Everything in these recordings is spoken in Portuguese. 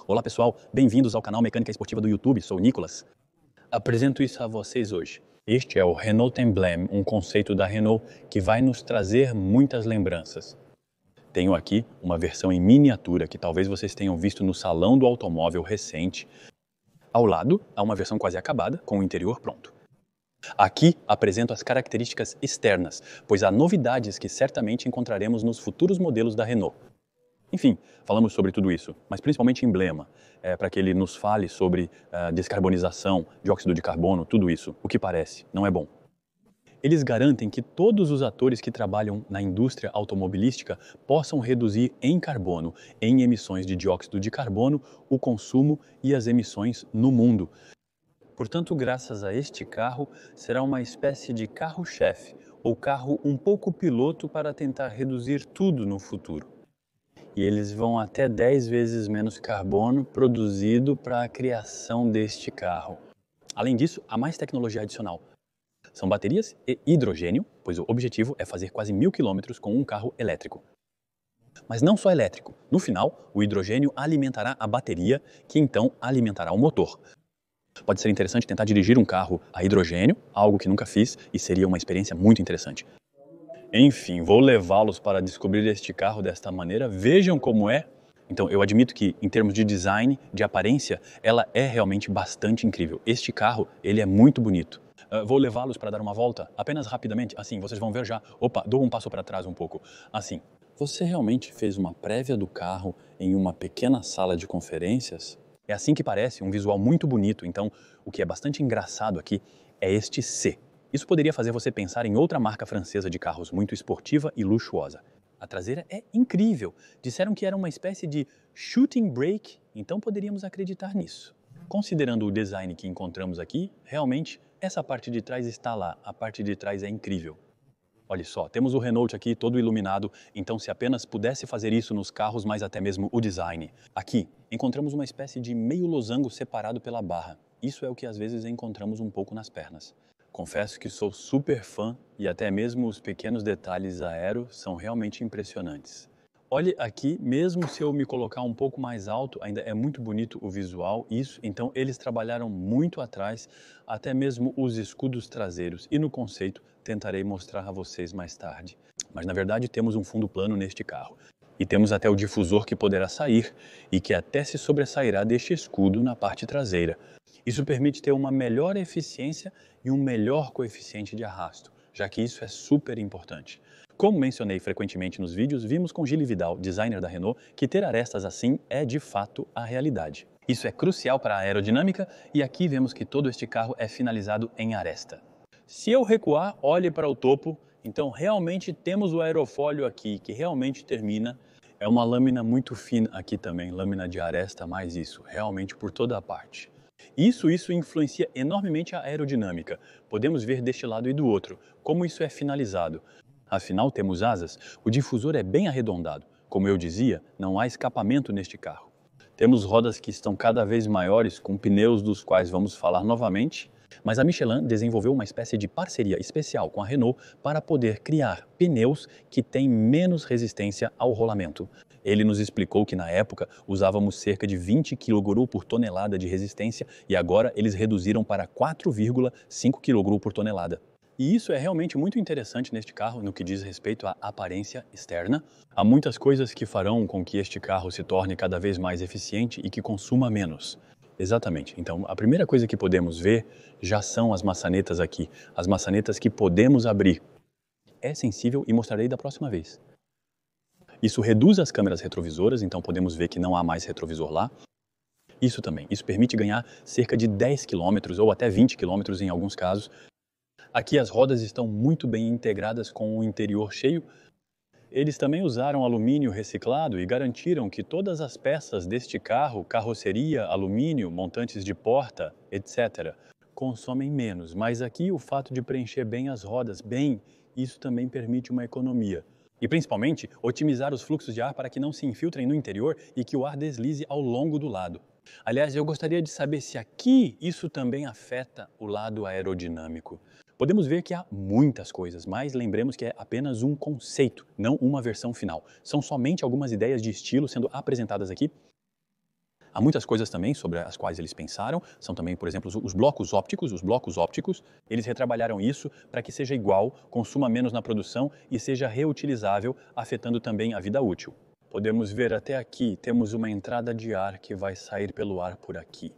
Olá pessoal, bem-vindos ao canal Mecânica Esportiva do YouTube, sou o Nicolas. Apresento isso a vocês hoje. Este é o Renault Emblem, um conceito da Renault que vai nos trazer muitas lembranças. Tenho aqui uma versão em miniatura que talvez vocês tenham visto no salão do automóvel recente. Ao lado, há uma versão quase acabada, com o interior pronto. Aqui apresento as características externas, pois há novidades que certamente encontraremos nos futuros modelos da Renault. Enfim, falamos sobre tudo isso, mas principalmente emblema, para que ele nos fale sobre descarbonização, dióxido de carbono, tudo isso, o que parece, não é bom. Eles garantem que todos os atores que trabalham na indústria automobilística possam reduzir em carbono, em emissões de dióxido de carbono, o consumo e as emissões no mundo. Portanto, graças a este carro, será uma espécie de carro-chefe, ou carro um pouco piloto para tentar reduzir tudo no futuro. E eles vão até 10 vezes menos carbono produzido para a criação deste carro. Além disso, há mais tecnologia adicional. São baterias e hidrogênio, pois o objetivo é fazer quase 1000 km com um carro elétrico. Mas não só elétrico. No final, o hidrogênio alimentará a bateria, que então alimentará o motor. Pode ser interessante tentar dirigir um carro a hidrogênio, algo que nunca fiz e seria uma experiência muito interessante. Enfim, vou levá-los para descobrir este carro desta maneira. Vejam como é. Então, eu admito que, em termos de design, de aparência, ela é realmente bastante incrível. Este carro, ele é muito bonito. Vou levá-los para dar uma volta, apenas rapidamente. Assim, vocês vão ver já. Opa, dou um passo para trás um pouco. Assim, você realmente fez uma prévia do carro em uma pequena sala de conferências? É assim que parece, um visual muito bonito. Então, o que é bastante engraçado aqui é este C. Isso poderia fazer você pensar em outra marca francesa de carros muito esportiva e luxuosa. A traseira é incrível. Disseram que era uma espécie de shooting brake, então poderíamos acreditar nisso. Considerando o design que encontramos aqui, realmente essa parte de trás está lá. A parte de trás é incrível. Olha só, temos o Renault aqui todo iluminado, então se apenas pudesse fazer isso nos carros, mas até mesmo o design. Aqui, encontramos uma espécie de meio losango separado pela barra. Isso é o que às vezes encontramos um pouco nas pernas. Confesso que sou super fã e até mesmo os pequenos detalhes aero são realmente impressionantes. Olhe aqui, mesmo se eu me colocar um pouco mais alto, ainda é muito bonito o visual, isso. Então eles trabalharam muito atrás, até mesmo os escudos traseiros. E no conceito tentarei mostrar a vocês mais tarde. Mas na verdade temos um fundo plano neste carro. E temos até o difusor que poderá sair e que até se sobressairá deste escudo na parte traseira. Isso permite ter uma melhor eficiência e um melhor coeficiente de arrasto, já que isso é super importante. Como mencionei frequentemente nos vídeos, vimos com Gilles Vidal, designer da Renault, que ter arestas assim é de fato a realidade. Isso é crucial para a aerodinâmica e aqui vemos que todo este carro é finalizado em aresta. Se eu recuar, olhe para o topo, então realmente temos o aerofólio aqui, que realmente termina. É uma lâmina muito fina aqui também, lâmina de aresta mais isso, realmente por toda a parte. Isso influencia enormemente a aerodinâmica. Podemos ver deste lado e do outro, como isso é finalizado. Afinal, temos asas, o difusor é bem arredondado. Como eu dizia, não há escapamento neste carro. Temos rodas que estão cada vez maiores, com pneus dos quais vamos falar novamente. Mas a Michelin desenvolveu uma espécie de parceria especial com a Renault para poder criar pneus que têm menos resistência ao rolamento. Ele nos explicou que na época usávamos cerca de 20 kg por tonelada de resistência e agora eles reduziram para 4,5 kg por tonelada. E isso é realmente muito interessante neste carro no que diz respeito à aparência externa. Há muitas coisas que farão com que este carro se torne cada vez mais eficiente e que consuma menos. Exatamente. Então, a primeira coisa que podemos ver já são as maçanetas aqui. As maçanetas que podemos abrir. É sensível e mostrarei da próxima vez. Isso reduz as câmeras retrovisoras, então podemos ver que não há mais retrovisor lá. Isso também. Isso permite ganhar cerca de 10 km ou até 20 km em alguns casos. Aqui as rodas estão muito bem integradas com o interior cheio. Eles também usaram alumínio reciclado e garantiram que todas as peças deste carro, carroceria, alumínio, montantes de porta, etc., consomem menos. Mas aqui o fato de preencher bem as rodas, isso também permite uma economia. E principalmente, otimizar os fluxos de ar para que não se infiltrem no interior e que o ar deslize ao longo do lado. Aliás, eu gostaria de saber se aqui isso também afeta o lado aerodinâmico. Podemos ver que há muitas coisas, mas lembremos que é apenas um conceito, não uma versão final. São somente algumas ideias de estilo sendo apresentadas aqui. Há muitas coisas também sobre as quais eles pensaram, são também, por exemplo, os blocos ópticos, eles retrabalharam isso para que seja igual, consuma menos na produção e seja reutilizável, afetando também a vida útil. Podemos ver até aqui, temos uma entrada de ar que vai sair pelo ar por aqui.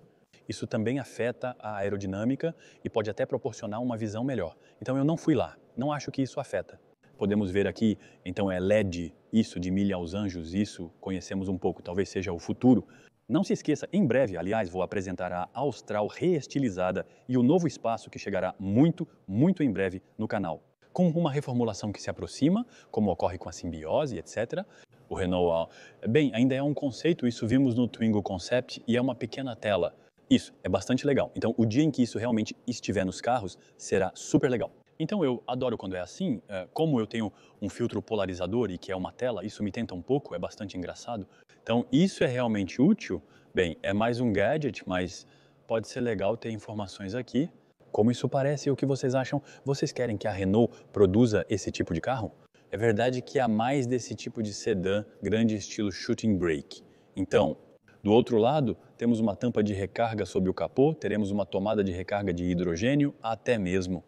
Isso também afeta a aerodinâmica e pode até proporcionar uma visão melhor. Então eu não fui lá, não acho que isso afeta. Podemos ver aqui, então é LED, isso de milha aos anjos, isso conhecemos um pouco, talvez seja o futuro. Não se esqueça, em breve, aliás, vou apresentar a Austral reestilizada e o novo espaço que chegará muito, muito em breve no canal. Com uma reformulação que se aproxima, como ocorre com a simbiose, etc. O Renault, bem, ainda é um conceito, isso vimos no Twingo Concept e é uma pequena tela. Isso, é bastante legal. Então, o dia em que isso realmente estiver nos carros, será super legal. Então, eu adoro quando é assim. Como eu tenho um filtro polarizador e que é uma tela, isso me tenta um pouco, é bastante engraçado. Então, isso é realmente útil? Bem, é mais um gadget, mas pode ser legal ter informações aqui. Como isso parece e o que vocês acham? Vocês querem que a Renault produza esse tipo de carro? É verdade que há mais desse tipo de sedã, grande estilo shooting brake. Então, do outro lado, temos uma tampa de recarga sob o capô, teremos uma tomada de recarga de hidrogênio, até mesmo.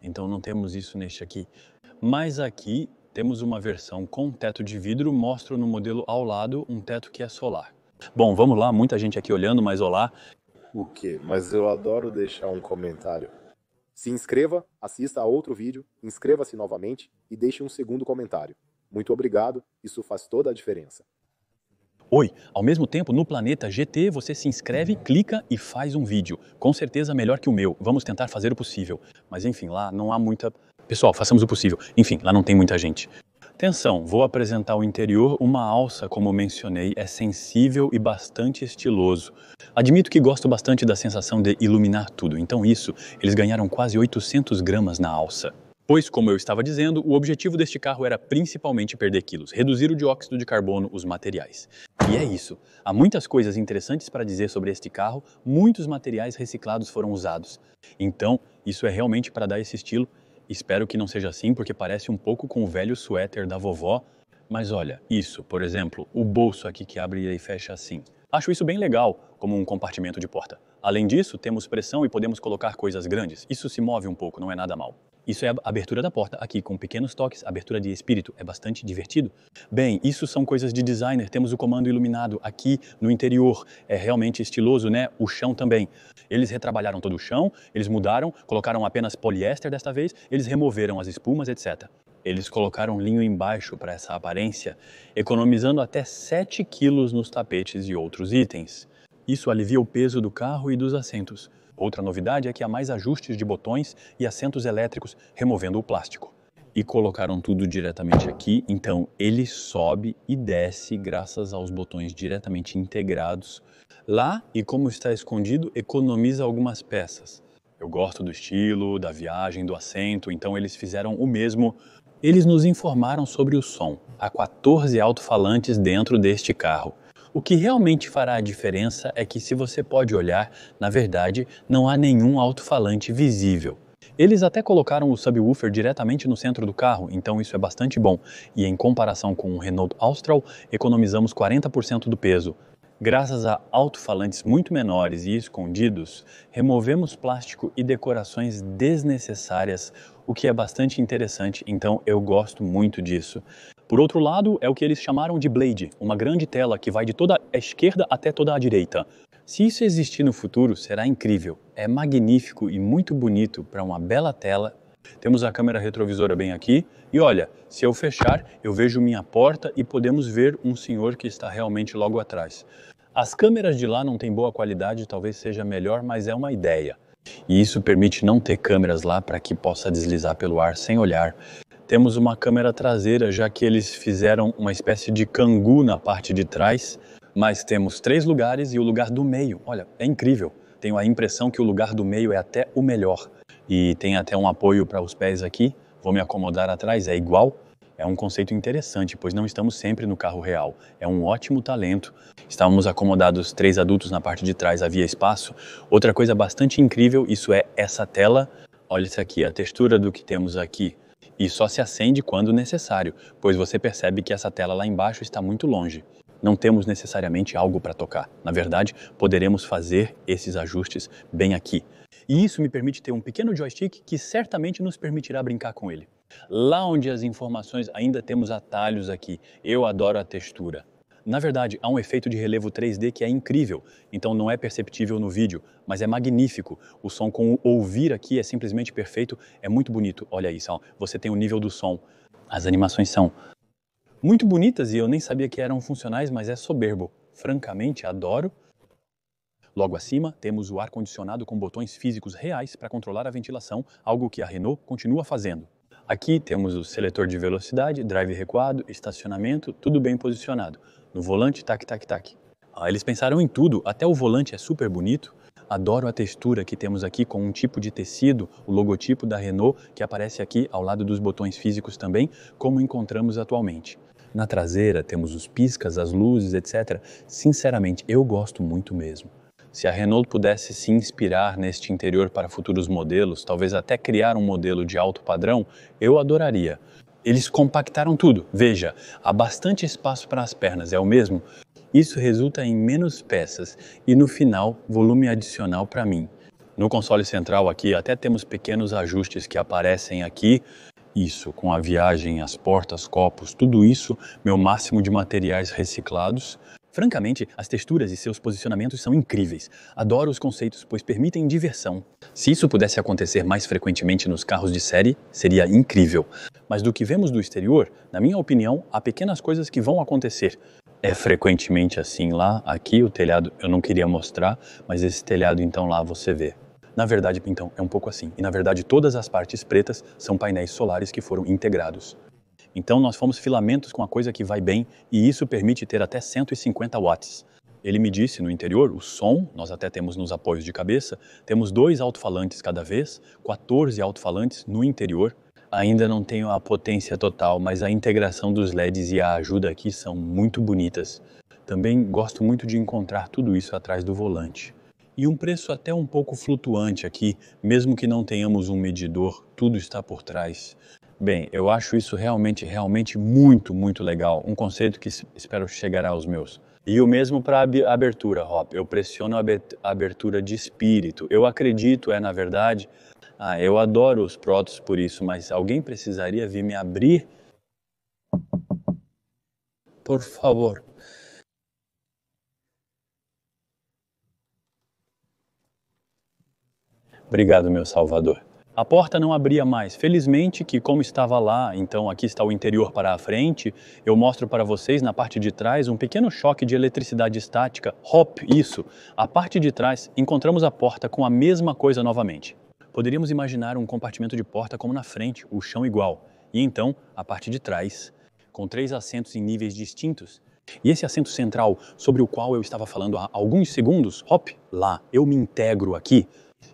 Então não temos isso neste aqui. Mas aqui temos uma versão com teto de vidro, mostro no modelo ao lado um teto que é solar. Bom, vamos lá, muita gente aqui olhando, mas olá. O quê? Mas eu adoro deixar um comentário. Se inscreva, assista a outro vídeo, inscreva-se novamente e deixe um segundo comentário. Muito obrigado, isso faz toda a diferença. Oi, ao mesmo tempo, no Planeta GT, você se inscreve, clica e faz um vídeo. Com certeza melhor que o meu. Vamos tentar fazer o possível. Mas enfim, lá não há muita... Pessoal, façamos o possível. Enfim, lá não tem muita gente. Atenção, vou apresentar o interior. Uma alça, como mencionei, é sensível e bastante estiloso. Admito que gosto bastante da sensação de iluminar tudo. Então isso, eles ganharam quase 800 gramas na alça. Pois, como eu estava dizendo, o objetivo deste carro era principalmente perder quilos, reduzir o dióxido de carbono, os materiais. E é isso. Há muitas coisas interessantes para dizer sobre este carro, muitos materiais reciclados foram usados. Então, isso é realmente para dar esse estilo. Espero que não seja assim, porque parece um pouco com o velho suéter da vovó. Mas olha, isso, por exemplo, o bolso aqui que abre e fecha assim. Acho isso bem legal, como um compartimento de porta. Além disso, temos pressão e podemos colocar coisas grandes. Isso se move um pouco, não é nada mal. Isso é a abertura da porta, aqui com pequenos toques, abertura de espírito, é bastante divertido. Bem, isso são coisas de designer, temos o comando iluminado aqui no interior, é realmente estiloso, né? O chão também. Eles retrabalharam todo o chão, eles mudaram, colocaram apenas poliéster desta vez, eles removeram as espumas, etc. Eles colocaram linho embaixo para essa aparência, economizando até 7 quilos nos tapetes e outros itens. Isso alivia o peso do carro e dos assentos. Outra novidade é que há mais ajustes de botões e assentos elétricos, removendo o plástico. E colocaram tudo diretamente aqui, então ele sobe e desce graças aos botões diretamente integrados. Lá, e como está escondido, economiza algumas peças. Eu gosto do estilo, da viagem, do assento, então eles fizeram o mesmo. Eles nos informaram sobre o som. Há 14 alto-falantes dentro deste carro. O que realmente fará a diferença é que, se você pode olhar, na verdade, não há nenhum alto-falante visível. Eles até colocaram o subwoofer diretamente no centro do carro, então isso é bastante bom. E em comparação com o Renault Austral, economizamos 40% do peso. Graças a alto-falantes muito menores e escondidos, removemos plástico e decorações desnecessárias, o que é bastante interessante, então eu gosto muito disso. Por outro lado, é o que eles chamaram de Blade, uma grande tela que vai de toda a esquerda até toda a direita. Se isso existir no futuro, será incrível. É magnífico e muito bonito para uma bela tela. Temos a câmera retrovisora bem aqui. E olha, se eu fechar, eu vejo minha porta e podemos ver um senhor que está realmente logo atrás. As câmeras de lá não têm boa qualidade, talvez seja melhor, mas é uma ideia. E isso permite não ter câmeras lá para que possa deslizar pelo ar sem olhar. Temos uma câmera traseira, já que eles fizeram uma espécie de cangu na parte de trás, mas temos 3 lugares e o lugar do meio. Olha, é incrível. Tenho a impressão que o lugar do meio é até o melhor. E tem até um apoio para os pés aqui. Vou me acomodar atrás, é igual. É um conceito interessante, pois não estamos sempre no carro real. É um ótimo talento. Estávamos acomodados 3 adultos na parte de trás, havia espaço. Outra coisa bastante incrível, isso é essa tela. Olha isso aqui, a textura do que temos aqui. E só se acende quando necessário, pois você percebe que essa tela lá embaixo está muito longe. Não temos necessariamente algo para tocar. Na verdade, poderemos fazer esses ajustes bem aqui. E isso me permite ter um pequeno joystick que certamente nos permitirá brincar com ele. Lá onde as informações ainda temos atalhos aqui. Eu adoro a textura. Na verdade, há um efeito de relevo 3D que é incrível, então não é perceptível no vídeo, mas é magnífico. O som com o ouvir aqui é simplesmente perfeito, é muito bonito. Olha isso, ó. Você tem o nível do som. As animações são muito bonitas e eu nem sabia que eram funcionais, mas é soberbo. Francamente, adoro. Logo acima, temos o ar-condicionado com botões físicos reais para controlar a ventilação, algo que a Renault continua fazendo. Aqui temos o seletor de velocidade, drive recuado, estacionamento, tudo bem posicionado. No volante, tac, tac, tac. Eles pensaram em tudo, até o volante é super bonito. Adoro a textura que temos aqui com um tipo de tecido, o logotipo da Renault, que aparece aqui ao lado dos botões físicos também, como encontramos atualmente. Na traseira temos os piscas, as luzes, etc. Sinceramente, eu gosto muito mesmo. Se a Renault pudesse se inspirar neste interior para futuros modelos, talvez até criar um modelo de alto padrão, eu adoraria. Eles compactaram tudo. Veja, há bastante espaço para as pernas, é o mesmo? Isso resulta em menos peças e, no final, volume adicional para mim. No console central aqui, até temos pequenos ajustes que aparecem aqui. Isso, com a viagem, as portas, copos, tudo isso, meu máximo de materiais reciclados. Francamente, as texturas e seus posicionamentos são incríveis. Adoro os conceitos, pois permitem diversão. Se isso pudesse acontecer mais frequentemente nos carros de série, seria incrível. Mas do que vemos do exterior, na minha opinião, há pequenas coisas que vão acontecer. É frequentemente assim lá, aqui o telhado eu não queria mostrar, mas esse telhado então lá você vê. Na verdade, então, é um pouco assim. E na verdade, todas as partes pretas são painéis solares que foram integrados. Então nós fomos filamentos com a coisa que vai bem e isso permite ter até 150 watts. Ele me disse no interior, o som, nós até temos nos apoios de cabeça, temos 2 alto-falantes cada vez, 14 alto-falantes no interior. Ainda não tenho a potência total, mas a integração dos LEDs e a ajuda aqui são muito bonitas. Também gosto muito de encontrar tudo isso atrás do volante. E um preço até um pouco flutuante aqui, mesmo que não tenhamos um medidor, tudo está por trás. Bem, eu acho isso realmente muito legal. Um conceito que espero chegar aos meus. E o mesmo para a abertura, Hop. Eu pressiono a abertura de espírito. Eu acredito, na verdade... eu adoro os Protos por isso, mas alguém precisaria vir me abrir? Por favor. Obrigado, meu salvador. A porta não abria mais. Felizmente que como estava lá, então aqui está o interior para a frente, eu mostro para vocês na parte de trás um pequeno choque de eletricidade estática. Hop, isso. A parte de trás, encontramos a porta com a mesma coisa novamente. Poderíamos imaginar um compartimento de porta como na frente, o chão igual. E então, a parte de trás, com 3 assentos em níveis distintos. E esse assento central, sobre o qual eu estava falando há alguns segundos, hop, lá, eu me integro aqui.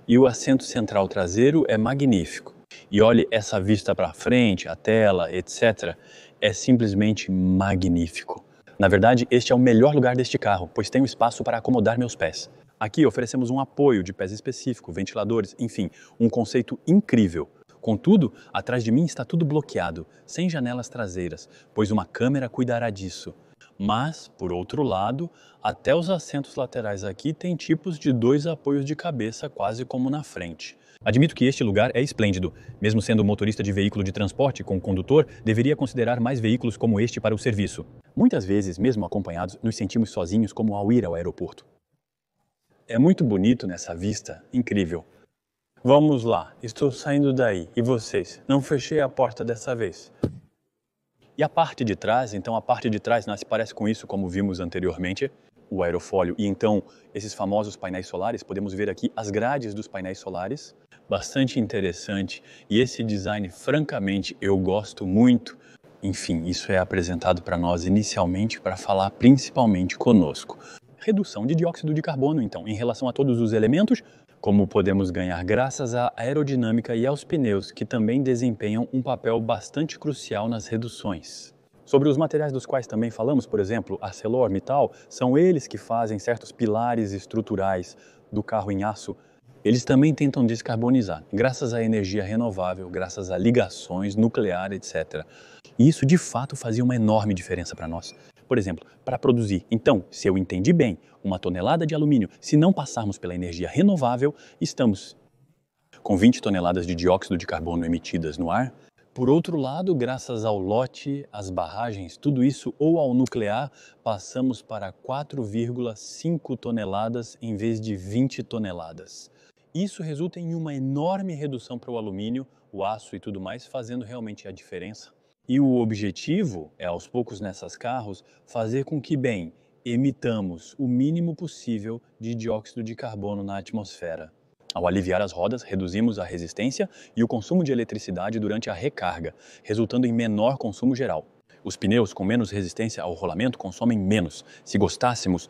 E o assento central traseiro é magnífico. E olhe essa vista para frente, a tela, etc. É simplesmente magnífico. Na verdade, este é o melhor lugar deste carro, pois tenho espaço para acomodar meus pés. Aqui oferecemos um apoio de pés específico, ventiladores, enfim, um conceito incrível. Contudo, atrás de mim está tudo bloqueado, sem janelas traseiras, pois uma câmera cuidará disso. Mas, por outro lado, até os assentos laterais aqui têm tipos de 2 apoios de cabeça, quase como na frente. Admito que este lugar é esplêndido. Mesmo sendo motorista de veículo de transporte com condutor, deveria considerar mais veículos como este para o serviço. Muitas vezes, mesmo acompanhados, nos sentimos sozinhos como ao ir ao aeroporto. É muito bonito nessa vista, incrível. Vamos lá, estou saindo daí. E vocês? Não fechei a porta dessa vez. E a parte de trás, então a parte de trás se parece com isso como vimos anteriormente, o aerofólio e então esses famosos painéis solares, podemos ver aqui as grades dos painéis solares, bastante interessante e esse design francamente eu gosto muito. Enfim, isso é apresentado para nós inicialmente para falar principalmente conosco. Redução de dióxido de carbono então, em relação a todos os elementos, como podemos ganhar graças à aerodinâmica e aos pneus, que também desempenham um papel bastante crucial nas reduções. Sobre os materiais dos quais também falamos, por exemplo, ArcelorMittal, são eles que fazem certos pilares estruturais do carro em aço. Eles também tentam descarbonizar, graças à energia renovável, graças a ligações nuclear, etc. E isso de fato fazia uma enorme diferença para nós. por exemplo, para produzir. Então, se eu entendi bem, 1 tonelada de alumínio, se não passarmos pela energia renovável, estamos com 20 toneladas de dióxido de carbono emitidas no ar. Por outro lado, graças ao lote, às barragens, tudo isso ou ao nuclear, passamos para 4,5 toneladas em vez de 20 toneladas. Isso resulta em uma enorme redução para o alumínio, o aço e tudo mais, fazendo realmente a diferença. E o objetivo é, aos poucos nessas carros, fazer com que, bem, emitamos o mínimo possível de dióxido de carbono na atmosfera. Ao aliviar as rodas, reduzimos a resistência e o consumo de eletricidade durante a recarga, resultando em menor consumo geral. Os pneus com menos resistência ao rolamento consomem menos. Se gostássemos,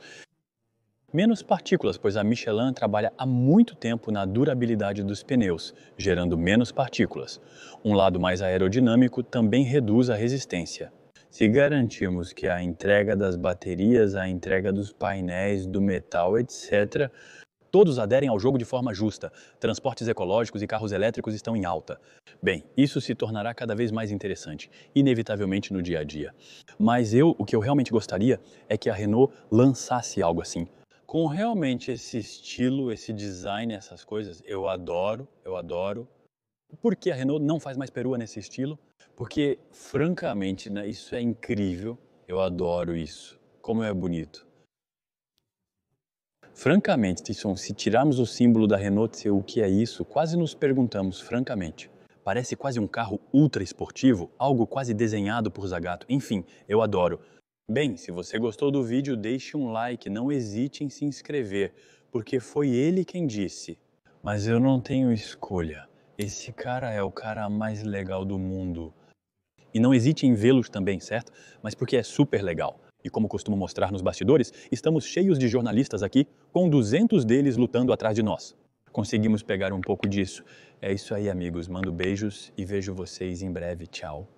menos partículas, pois a Michelin trabalha há muito tempo na durabilidade dos pneus, gerando menos partículas. Um lado mais aerodinâmico também reduz a resistência. Se garantirmos que a entrega das baterias, a entrega dos painéis, do metal, etc., todos aderem ao jogo de forma justa. Transportes ecológicos e carros elétricos estão em alta. Bem, isso se tornará cada vez mais interessante, inevitavelmente no dia a dia. Mas o que eu realmente gostaria é que a Renault lançasse algo assim. Com realmente esse estilo, esse design, essas coisas, eu adoro. Por que a Renault não faz mais perua nesse estilo? Porque, francamente, né, isso é incrível. Eu adoro isso. Como é bonito. Francamente, Tisson, se tirarmos o símbolo da Renault ser o que é isso, quase nos perguntamos, francamente. Parece quase um carro ultra esportivo, algo quase desenhado por Zagato. Enfim, eu adoro. Bem, se você gostou do vídeo, deixe um like, não hesite em se inscrever, porque foi ele quem disse. Mas eu não tenho escolha. Esse cara é o cara mais legal do mundo. E não hesite em vê-los também, certo? Mas porque é super legal. E como costumo mostrar nos bastidores, estamos cheios de jornalistas aqui, com 200 deles lutando atrás de nós. Conseguimos pegar um pouco disso. É isso aí, amigos. Mando beijos e vejo vocês em breve. Tchau.